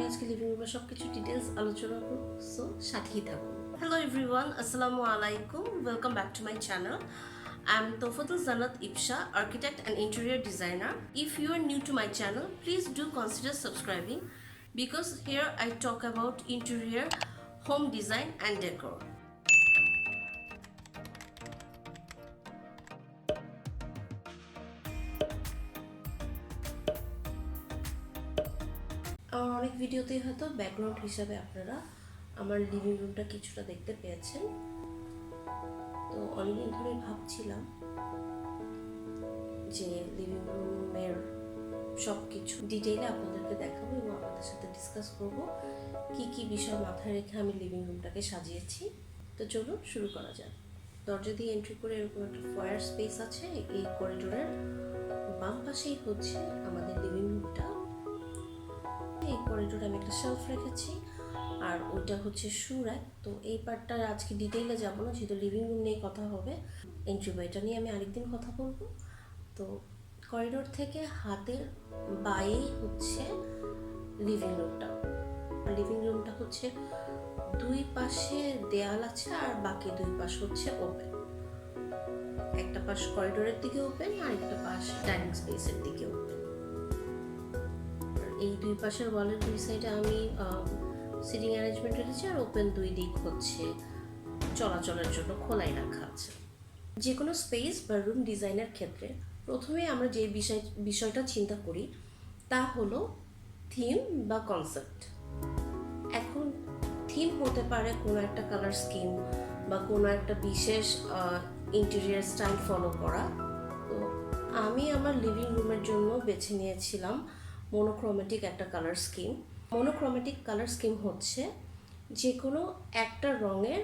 আজকে লিভিং রুমের সবকিছু ডিটেইলস আলোচনা করব, সো সাথেই থাকুন। Hello everyone, Assalamu alaikum. Welcome back to my channel. I'm Tohfatul Zannat Ipsha, architect and interior designer. If you are new to my channel, please do consider subscribing because here I talk about interior, home design and decor. আমার অনেক ভিডিওতেই হয়তো background হিসাবে আপনারা আমার living রুমটা কিছুটা দেখতে পেয়েছেন। তো অনেকদিন ধরে ভাবছিলাম যে লিভিং রুমের সব কিছু ডিটেইলে আপনাদেরকে দেখাবো এবং আপনাদের সাথে ডিসকাস করব কি কি বিষয় মাথায় রেখে আমি লিভিং রুমটাকে সাজিয়েছি। তো চলুন শুরু করা যাক। দরজা দিয়ে এন্ট্রি করে এরকম একটা ফয়ার স্পেস আছে। এই করিডোরের বাম পাশেই হচ্ছে আমাদের লিভিং রুমটা। এই করিডোরে আমি একটা শেলফ রেখেছি আর ওইটা হচ্ছে শু র্যাক। তো এই পার্টটা আজকে ডিটেইলে যাবো না, যেহেতু লিভিং রুম নিয়ে কথা হবে। এন্ট্রি ওয়েটা নিয়ে আমি আরেকদিন কথা বলবো। তো করিডোর থেকে হাতের বাঁয়ে হচ্ছে লিভিং রুমটা। লিভিং রুমটা হচ্ছে দুই পাশে দেয়াল আছে আর বাকি দুই পাশ হচ্ছে ওপেন। একটা পাশ করিডোরের দিকে ওপেন আর একটা পাশ ডাইনিং স্পেসের দিকে ওপেন। এই দুই পাশের ওয়ালের দুই সাইডে আমি সিটিং অ্যারেঞ্জমেন্ট রেখেছি আর ওপেন দুই দিক হচ্ছে চলাচলের জন্য খোলাই রাখা আছে। যে কোনো স্পেস বা রুম ডিজাইনের ক্ষেত্রে প্রথমে আমরা যে বিষয়টা চিন্তা করি তা হলো থিম বা কনসেপ্ট। এখন থিম হতে পারে কোনো একটা কালার স্কিম বা কোনো একটা বিশেষ ইন্টেরিয়ার স্টাইল ফলো করা। তো আমি আমার লিভিং রুমের জন্য বেছে নিয়েছিলাম মোনোক্রোমেটিক একটা কালার স্কিম। মোনোক্রোমেটিক কালার স্কিম হচ্ছে যে কোনো একটা রঙের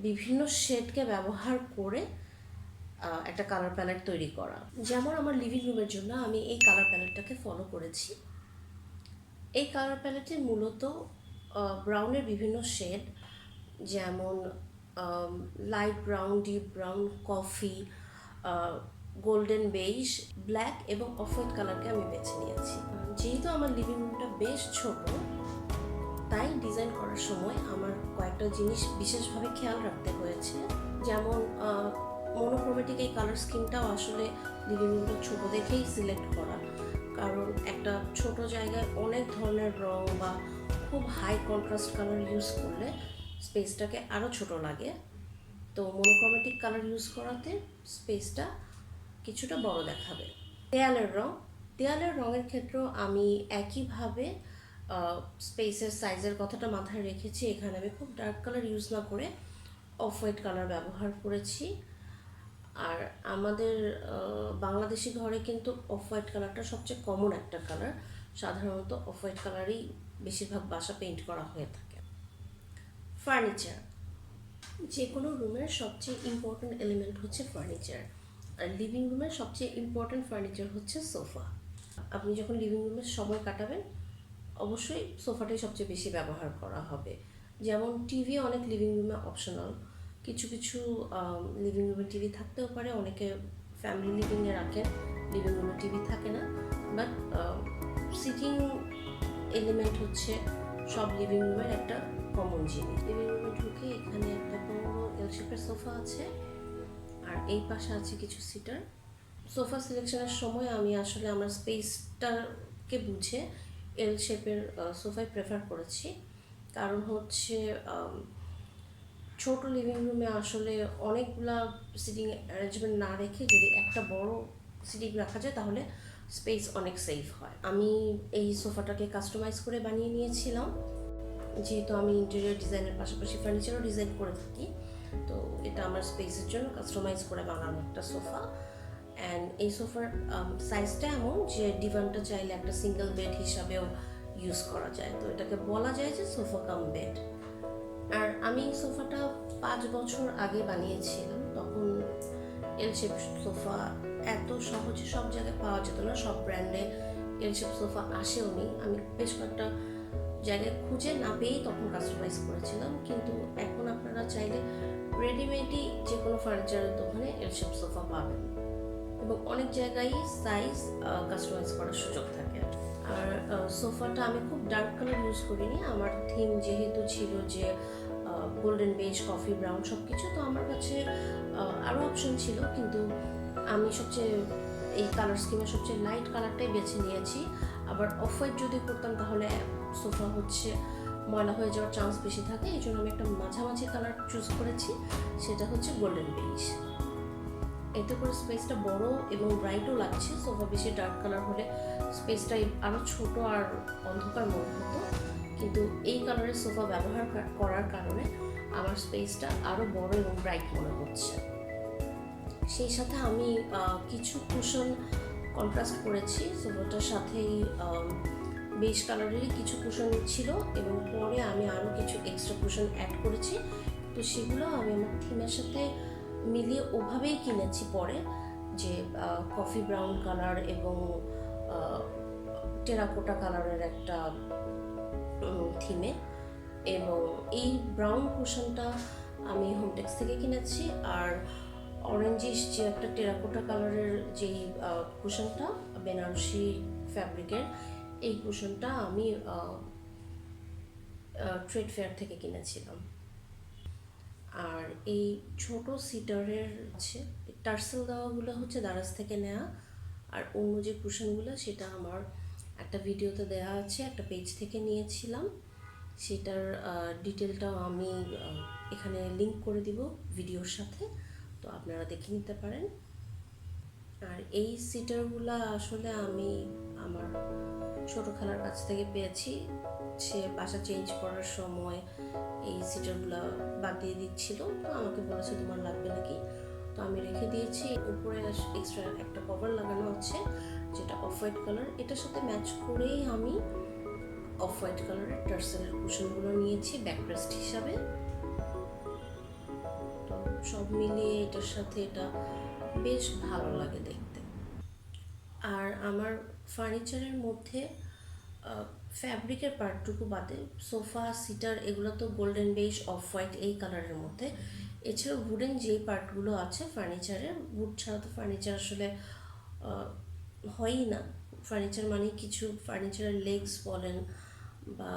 বিভিন্ন শেডকে ব্যবহার করে একটা কালার প্যালেট তৈরি করা। যেমন আমার লিভিং রুমের জন্য আমি এই কালার প্যালেটটাকে ফলো করেছি। এই কালার প্যালেটে মূলত ব্রাউনের বিভিন্ন শেড, যেমন light brown, deep brown, coffee, golden beige, black এবং অফ হোয়াইট কালারকে আমি বেছে নিয়েছি। যেহেতু আমার লিভিং রুমটা বেশ ছোট, তাই ডিজাইন করার সময় আমার কয়েকটা জিনিস বিশেষভাবে খেয়াল রাখতে হয়েছে। যেমন মোনোক্রোমেটিক এই কালার স্কিমটাও আসলে লিভিং রুমটা ছোট দেখেই সিলেক্ট করা, কারণ একটা ছোট জায়গায় অনেক ধরনের রং বা খুব হাই কন্ট্রাস্ট কালার ইউজ করলে স্পেসটাকে আরও ছোট লাগে। তো মোনোক্রোমেটিক কালার ইউজ করাতে স্পেসটা কিছুটা বড় দেখাবে। দেয়ালের রঙের ক্ষেত্রেও আমি একইভাবে স্পেসের সাইজের কথাটা মাথায় রেখেছি। এখানে আমি খুব ডার্ক কালার ইউজ না করে অফ হোয়াইট কালার ব্যবহার করেছি। আর আমাদের বাংলাদেশি ঘরে কিন্তু অফ হোয়াইট কালারটা সবচেয়ে কমন একটা কালার। সাধারণত অফ হোয়াইট কালারই বেশিরভাগ বাসা পেইন্ট করা হয়ে থাকে। ফার্নিচার, যে কোনো রুমের সবচেয়ে ইম্পর্ট্যান্ট এলিমেন্ট হচ্ছে ফার্নিচার। আর লিভিং রুমের সবচেয়ে ইম্পর্ট্যান্ট ফার্নিচার হচ্ছে সোফা। আপনি যখন লিভিং রুমে সময় কাটাবেন অবশ্যই সোফাটাই সবচেয়ে বেশি ব্যবহার করা হবে। যেমন টিভি অনেক লিভিং রুমে অপশনাল, কিছু কিছু লিভিং রুমে টিভি থাকতেও পারে, অনেকে ফ্যামিলি লিভিংয়ে রাখেন, লিভিং রুমে টিভি থাকে না। বাট সিটিং এলিমেন্ট হচ্ছে সব লিভিং রুমের একটা কমন জিনিস। লিভিং রুমে ঢুকে এখানে একটা বড় এল শেপের সোফা আছে আর এই পাশে আছে কিছু সিটার। সোফা সিলেকশনের সময় আমি আসলে আমার স্পেসটাকে বুঝে এল শেপের সোফাই প্রেফার করেছি, কারণ হচ্ছে ছোট লিভিং রুমে আসলে অনেকগুলা সিটিং অ্যারেঞ্জমেন্ট না রেখে যদি একটা বড় সিটিং রাখা যায় তাহলে স্পেস অনেক সেফ হয়। আমি এই সোফাটাকে কাস্টমাইজ করে বানিয়ে নিয়েছিলাম, যেহেতু আমি ইন্টেরিয়র ডিজাইনের পাশাপাশি ফার্নিচারও ডিজাইন করে থাকি। তো এটা আমার স্পেসের জন্য কাস্টমাইজ করে বানানো একটা সোফা। অ্যান্ড এই সোফার সাইজটা এমন যে ডিভানটা চাইলে একটা সিঙ্গেল বেড হিসাবেও ইউজ করা যায়। তো এটাকে বলা যায় যে সোফা কাম বেড। আর আমি সোফাটা 5 বছর আগে বানিয়েছিলাম। তখন এল শেপ সোফা এত সহজে সব জায়গায় পাওয়া যেত না, সব ব্র্যান্ডে এল শেপ সোফা আসেও নি। আমি বেশ কয়েকটা জায়গায় খুঁজে না পেয়েই তখন কাস্টমাইজ করেছিলাম। কিন্তু এখন আপনারা চাইলে রেডিমেডই যে কোনো ফার্নিচারের দোকানে এল শেপ সোফা পাবেন এবং অনেক জায়গায় সাইজ কাস্টমাইজ করার সুযোগ থাকে। আর সোফাটা আমি খুব ডার্ক কালার ইউজ করিনি, আমার থিম যেহেতু ছিল যে গোল্ডেন বেজ, কফি ব্রাউন সব কিছু, তো আমার কাছে আরও অপশন ছিল, কিন্তু আমি সবচেয়ে এই কালার স্কিমের সবচেয়ে লাইট কালারটাই বেছে নিয়েছি। আবার অফ হোয়াইট যদি করতাম তাহলে সোফা হচ্ছে ময়লা হয়ে যাওয়ার চান্স বেশি থাকে, এই জন্য আমি একটা মাঝামাঝি কালার চুজ করেছি, সেটা হচ্ছে গোল্ডেন বেজ। এতে করে স্পেসটা বড় এবং ব্রাইটও লাগছে। সোফা বেশি ডার্ক কালার হলে স্পেসটা আরও ছোট আর অন্ধকার মনে হতো, কিন্তু এই কালারের সোফা ব্যবহার করার কারণে আমার স্পেসটা আরও বড় এবং ব্রাইট মনে হচ্ছে। সেই সাথে আমি কিছু কুশন কন্ট্রাস্ট করেছি সোফাটার সাথেই। বেজ কালারেরই কিছু কুশন ছিল এবং পরে আমি আরও কিছু এক্সট্রা কুশন অ্যাড করেছি, তো সেগুলো আমি আমার থিমের সাথে মিলিয়ে ওভাবেই কিনেছি পরে, যে কফি ব্রাউন কালার এবং টেরাকোটা কালারের একটা থিমে। এবং এই ব্রাউন কুশনটা আমি হোমটেক্স থেকে কিনেছি, আর অরেঞ্জিশ যে একটা টেরাকোটা কালারের যেই কুশনটা বেনারসি ফ্যাব্রিকের, এই কুশনটা আমি ট্রেড ফেয়ার থেকে কিনেছিলাম। আর এই ছোট সিটারের আছে টার্সেল দেওয়াগুলো হচ্ছে দারাজ থেকে নেওয়া, আর অন্য যে কুশনগুলো সেটা আমার একটা ভিডিওতে দেওয়া আছে, একটা পেজ থেকে নিয়েছিলাম, সেটার ডিটেলটাও আমি এখানে লিংক করে দিব ভিডিওর সাথে, তো আপনারা দেখে নিতে পারেন। আর এই সিটারগুলো আসলে আমি আমার ছোট খালার কাছ থেকে পেয়েছি, সে বাসা চেঞ্জ করার সময় এই সিটারগুলো বাদ দিয়ে দিচ্ছিল, তো আমাকে বলেছে তোমার লাগবে নাকি, তো আমি রেখে দিয়েছি। উপরে এক্সট্রা একটা কভার লাগানো আছে যেটা অফ হোয়াইট কালার, এটার সাথে ম্যাচ করেই আমি অফ হোয়াইট কালারের টার্সেলের কুশনগুলো নিয়েছি ব্যাকরেস্ট হিসাবে। তো সব মিলিয়ে এটার সাথে এটা বেশ ভালো লাগে দেখতে। আর আমার ফার্নিচারের মধ্যে ফ্যাব্রিকের পার্টটুকু বাদে সোফা সিটার এগুলো তো গোল্ডেন বেজ অফ হোয়াইট এই কালারের মধ্যে, এছাড়াও উডেন যেই পার্টগুলো আছে ফার্নিচারের, উড ছাড়া তো ফার্নিচার আসলে হয়ই না। ফার্নিচার মানে কিছু ফার্নিচারের লেগস বলেন বা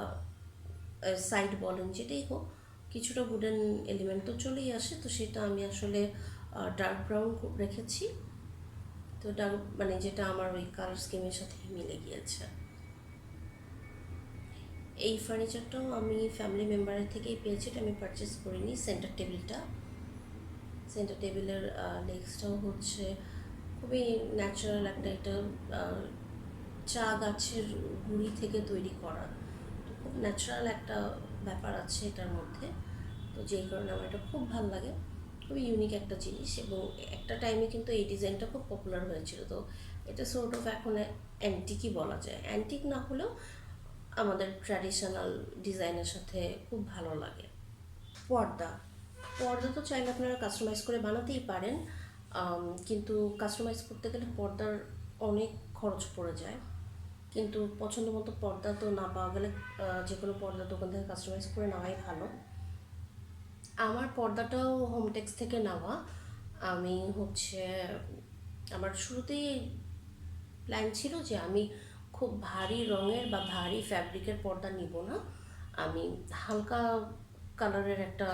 সাইড বলেন, যেটাই হোক কিছুটা উডেন এলিমেন্ট তো চলেই আসে, তো সেটা আমি আসলে ডার্ক ব্রাউন রেখেছি, তো ডার্ক মানে যেটা আমার ওই কালার স্কিমের সাথে মিলে গিয়েছে। এই ফার্নিচারটাও আমি ফ্যামিলি মেম্বারের থেকেই পেয়েছি, এটা আমি পারচেস করিনি। সেন্টার টেবিলের লেগসটাও হচ্ছে খুবই ন্যাচারাল একটা, এটা চা গাছের গুঁড়ি থেকে তৈরি করা, তো খুব ন্যাচারাল একটা ব্যাপার আছে এটার মধ্যে, তো যেই কারণে আমার এটা খুব ভালো লাগে, খুবই ইউনিক একটা জিনিস। এবং একটা টাইমে কিন্তু এই ডিজাইনটা খুব পপুলার হয়েছিল, তো এটা সোর্ট অফ এখন অ্যান্টিকই বলা যায়, অ্যান্টিক না হলেও আমাদের ট্র্যাডিশনাল ডিজাইনের সাথে খুব ভালো লাগে। পর্দা পর্দা তো চাইলে আপনারা কাস্টমাইজ করে বানাতেই পারেন, কিন্তু কাস্টমাইজ করতে গেলে পর্দার অনেক খরচ পড়ে যায়, কিন্তু পছন্দ মতো পর্দা তো না পাওয়া গেলে যে কোনো পর্দার দোকান থেকে কাস্টমাইজ করে নেওয়াই ভালো। আমার পর্দাটাও হোমটেক্স থেকে নেওয়া। আমি হচ্ছে আমার শুরুতেই প্ল্যান ছিল যে আমি খুব ভারী রঙের বা ভারী ফ্যাব্রিকের পর্দা নিব না, আমি হালকা কালারের একটা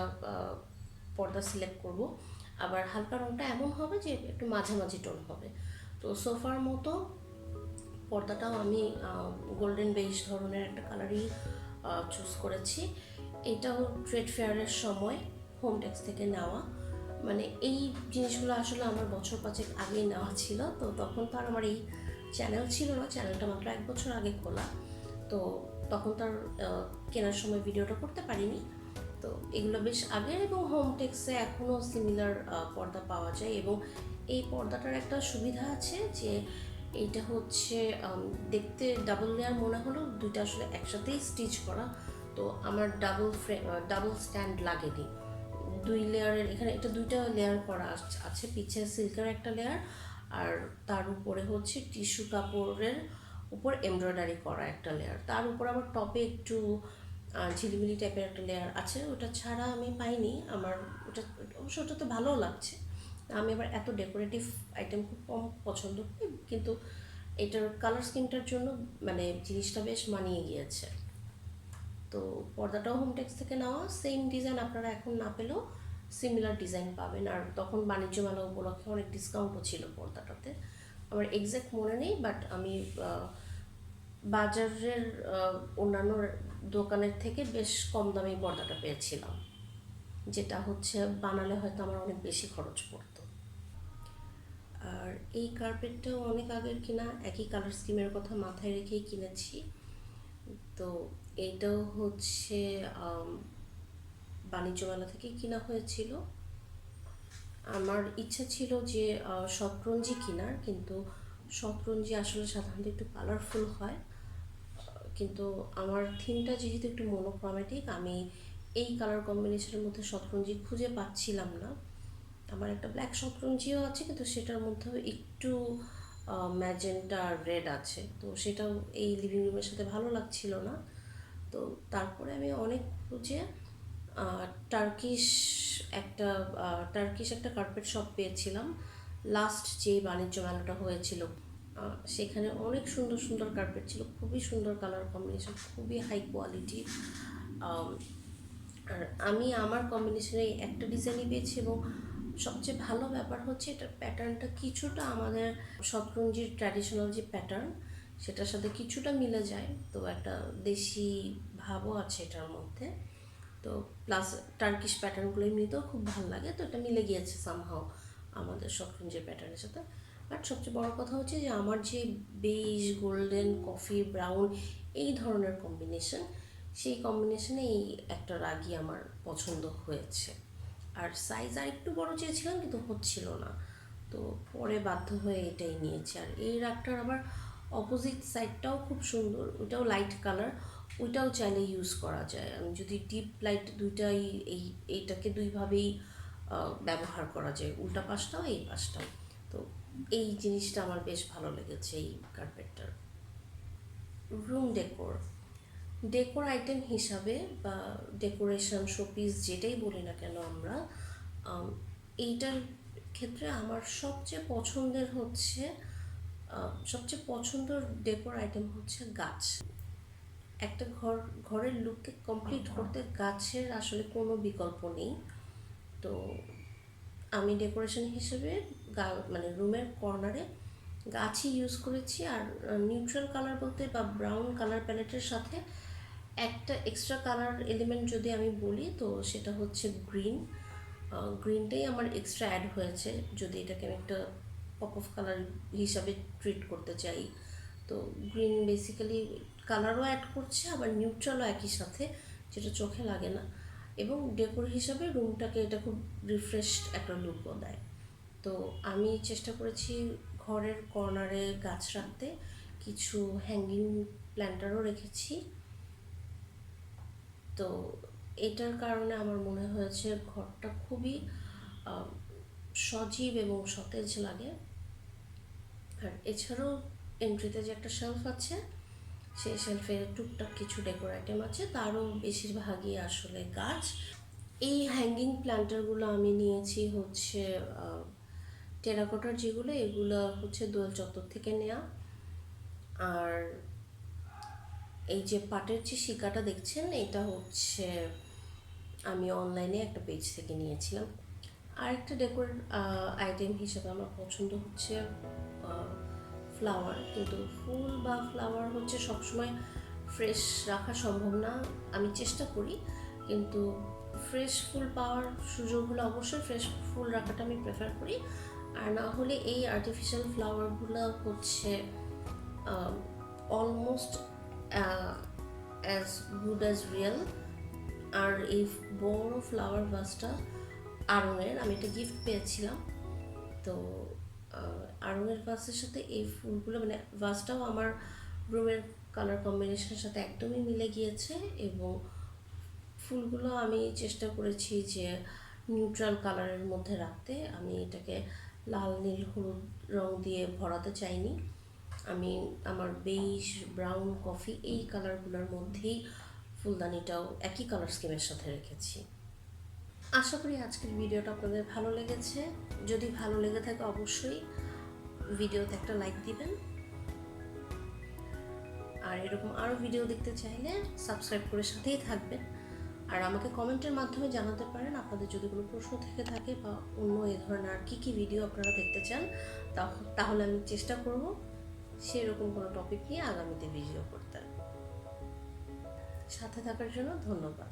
পর্দা সিলেক্ট করব, আবার হালকা রঙটা এমন হবে যে একটু মাঝামাঝি টোন হবে। তো সোফার মতো পর্দাটাও আমি গোল্ডেন বেজ ধরনের একটা কালারই চুজ করেছি। এটাও ট্রেড ফেয়ারের সময় হোমটেক্স থেকে নেওয়া, মানে এই জিনিসগুলো আসলে আমার বছর পাঁচেক আগেই নেওয়া ছিল, তো তখন তো আর আমার এই চ্যানেল ছিল না, চ্যানেলটা মাত্র 1 বছর আগে খোলা, তো তখন তার কেনার সময় ভিডিওটা করতে পারিনি। তো এগুলো বেশ আগের, এবং হোমটেক্সে এখনও সিমিলার পর্দা পাওয়া যায়, এবং এই পর্দাটার একটা সুবিধা আছে যে এইটা হচ্ছে দেখতে ডাবল লেয়ার মনে হলো, দুইটা আসলে একসাথেই স্টিচ করা, তো আমার ডাবল স্ট্যান্ড লাগেনি। 2 লেয়ারের এখানে এটা 2টা লেয়ার করা আছে, পিছে সিল্কের একটা লেয়ার, আর তার উপরে হচ্ছে টিস্যু কাপড়ের উপর এমব্রয়ডারি করা একটা লেয়ার, তার উপর আবার টপে একটু ঝিলিমিলি টাইপের একটা লেয়ার আছে, ওটা ছাড়া আমি পাইনি। আমার ওটা অবশ্য ওটা তো ভালোও লাগছে, আমি আবার এত ডেকোরেটিভ আইটেম খুব কম পছন্দ করি, কিন্তু এটার কালার স্কিমটার জন্য মানে জিনিসটা বেশ মানিয়ে গিয়েছে। তো পর্দাটাও হোমটেক্স থেকে নেওয়া, সেম ডিজাইন আপনারা এখন না পেলেও সিমিলার ডিজাইন পাবেন। আর তখন বাণিজ্য মেলা উপলক্ষে অনেক ডিসকাউন্টও ছিল পর্দাটাতে, আমার এক্স্যাক্ট মনে নেই, বাট আমি বাজারের অন্যান্য দোকানের থেকে বেশ কম দামে পর্দাটা পেয়েছিলাম, যেটা হচ্ছে বানালে হয়তো আমার অনেক বেশি খরচ পড়তো। আর এই কার্পেটটাও অনেক আগের কিনা, একই কালার স্কিমের কথা মাথায় রেখেই কিনেছি। তো এইটাও হচ্ছে বাণিজ্য মেলা থেকেই কিনা হয়েছিল। আমার ইচ্ছা ছিল যে শতরঞ্জি কেনার, কিন্তু শতরঞ্জি আসলে সাধারণত একটু কালারফুল হয়, কিন্তু আমার থিমটা যেহেতু একটু মোনোক্রোমেটিক, আমি এই কালার কম্বিনেশনের মধ্যে শতরঞ্জি খুঁজে পাচ্ছিলাম না। আমার একটা ব্ল্যাক শতরঞ্জিও আছে, কিন্তু সেটার মধ্যেও একটু ম্যাজেন্টা রেড আছে, তো সেটাও এই লিভিং রুমের সাথে ভালো লাগছিল না। তো তারপরে আমি অনেক খুঁজে টার্কিশ একটা টার্কিশ একটা কার্পেট শপ পেয়েছিলাম লাস্ট যে বাণিজ্য মেলাটা হয়েছিল। সেখানে অনেক সুন্দর সুন্দর কার্পেট ছিল, খুবই সুন্দর কালার কম্বিনেশন, খুবই হাই কোয়ালিটি। আর আমি আমার কম্বিনেশনে একটা ডিজাইনই পেয়েছি, এবং সবচেয়ে ভালো ব্যাপার হচ্ছে এটার প্যাটার্নটা কিছুটা আমাদের শতরঞ্জির ট্র্যাডিশনাল যে প্যাটার্ন সেটার সাথে কিছুটা মিলে যায়, তো একটা দেশি ভাবও আছে এটার মধ্যে। তো প্লাস টার্কিশ প্যাটার্নগুলো এমনিতেও খুব ভালো লাগে, তো এটা মিলে গিয়েছে সামহাও আমাদের শতরঞ্জির প্যাটার্নের সাথে। বাট সবচেয়ে বড় কথা হচ্ছে যে আমার যে বেজ, গোল্ডেন, কফি, ব্রাউন এই ধরনের কম্বিনেশন, সেই কম্বিনেশনে এই একটা রাগই আমার পছন্দ হয়েছে। আর সাইজ আর একটু বড় চেয়েছিলাম, কিন্তু হচ্ছিল না, তো পরে বাধ্য হয়ে এটাই নিয়েছি। আর এই রাগটার আবার অপোজিট সাইডটাও খুব সুন্দর, ওইটাও লাইট কালার, ওইটাও চাইলে ইউজ করা যায়। আমি যদি ডিপ লাইট দুইটাই এইটাকে দুইভাবেই ব্যবহার করা যায়, উল্টা পাশটাও এই পাশটাও। তো এই জিনিসটা আমার বেশ ভালো লেগেছে এই কার্পেটটার। রুম ডেকোর আইটেম হিসাবে বা ডেকোরেশন শোপিস যেটাই বলি না কেন আমরা, এইটার ক্ষেত্রে আমার সবচেয়ে পছন্দের ডেকোর আইটেম হচ্ছে গাছ। একটা ঘরের লুককে কমপ্লিট করতে গাছের আসলে কোনো বিকল্প নেই। তো আমি ডেকোরেশন হিসেবে মানে রুমের কর্নারে গাছই ইউজ করেছি। আর নিউট্রাল কালার বলতে বা ব্রাউন কালার প্যালেটের সাথে একটা এক্সট্রা কালার এলিমেন্ট যদি আমি বলি, তো সেটা হচ্ছে গ্রিনটাই আমার এক্সট্রা অ্যাড হয়েছে, যদি এটাকে আমি একটা পপ অফ কালার হিসাবে ট্রিট করতে চাই। তো গ্রিন বেসিক্যালি কালারও অ্যাড করছে, আবার নিউট্রালও একই সাথে, যেটা চোখে লাগে না, এবং ডেকোর হিসাবে রুমটাকে এটা খুব রিফ্রেশড একটা লুকও দেয়। তো আমি চেষ্টা করেছি ঘরের কর্নারে গাছ রাখতে, কিছু হ্যাঙ্গিং প্ল্যান্টারও রেখেছি। তো এটার কারণে আমার মনে হয়েছে ঘরটা খুবই সজীব এবং সতেজ লাগে। আর এছাড়াও এন্ট্রিতে যে একটা শেলফ আছে, সেই শেলফে টুকটাক কিছু ডেকোর আইটেম আছে, তারও বেশিরভাগই আসলে গাছ। এই হ্যাঙ্গিং প্ল্যান্টারগুলো আমি নিয়েছি হচ্ছে টেরাকোটার, যেগুলো এগুলো হচ্ছে দোয়েল চত্বর থেকে নেওয়া। আর এই যে পাটের যে শিকাটা দেখছেন, এটা হচ্ছে আমি অনলাইনে একটা পেজ থেকে নিয়েছিলাম। আরেকটা ডেকোর আইটেম হিসেবে আমার পছন্দ হচ্ছে ফ্লাওয়ার, কিন্তু ফুল বা ফ্লাওয়ার হচ্ছে সবসময় ফ্রেশ রাখা সম্ভব না, আমি চেষ্টা করি, কিন্তু ফ্রেশ ফুল পাওয়ার সুযোগ হলে অবশ্যই ফ্রেশ ফুল রাখাটা আমি প্রেফার করি। আর না হলে এই আর্টিফিশিয়াল ফ্লাওয়ারগুলো হচ্ছে almost as good as real. আর এই বড় ফ্লাওয়ার ভাসটা আড়ঙের, আমি একটা গিফট পেয়েছিলাম। তো আড়ঙের ভাসের সাথে এই ফুলগুলো, মানে ভাসটাও আমার রুমের কালার কম্বিনেশনের সাথে একদমই মিলে গিয়েছে, এবং ফুলগুলো আমি চেষ্টা করেছি যে নিউট্রাল কালারের মধ্যে রাখতে। আমি এটাকে লাল, নীল, হলুদ রং দিয়ে ভরাতে চাইনি, আমি আমার বেইজ, ব্রাউন, কফি এই কালারগুলোর মধ্যেই ফুলদানিটাও একই কালার স্কিমের সাথে রেখেছি। আশা করি আজকের ভিডিওটা আপনাদের ভালো লেগেছে। যদি ভালো লেগে থাকে অবশ্যই ভিডিওতে একটা লাইক দিবেন। আর এরকম আরও ভিডিও দেখতে চাইলে সাবস্ক্রাইব করে সাথেই থাকবেন। আর আমাকে কমেন্টের মাধ্যমে জানাতে পারেন আপনাদের যদি কোনো প্রশ্ন থেকে থাকে বা অন্য এ ধরনের আর কী ভিডিও আপনারা দেখতে চান, তাহলে আমি চেষ্টা করব সেরকম কোনো টপিক নিয়ে আগামীতে ভিডিও করতে। সাথে থাকার জন্য ধন্যবাদ।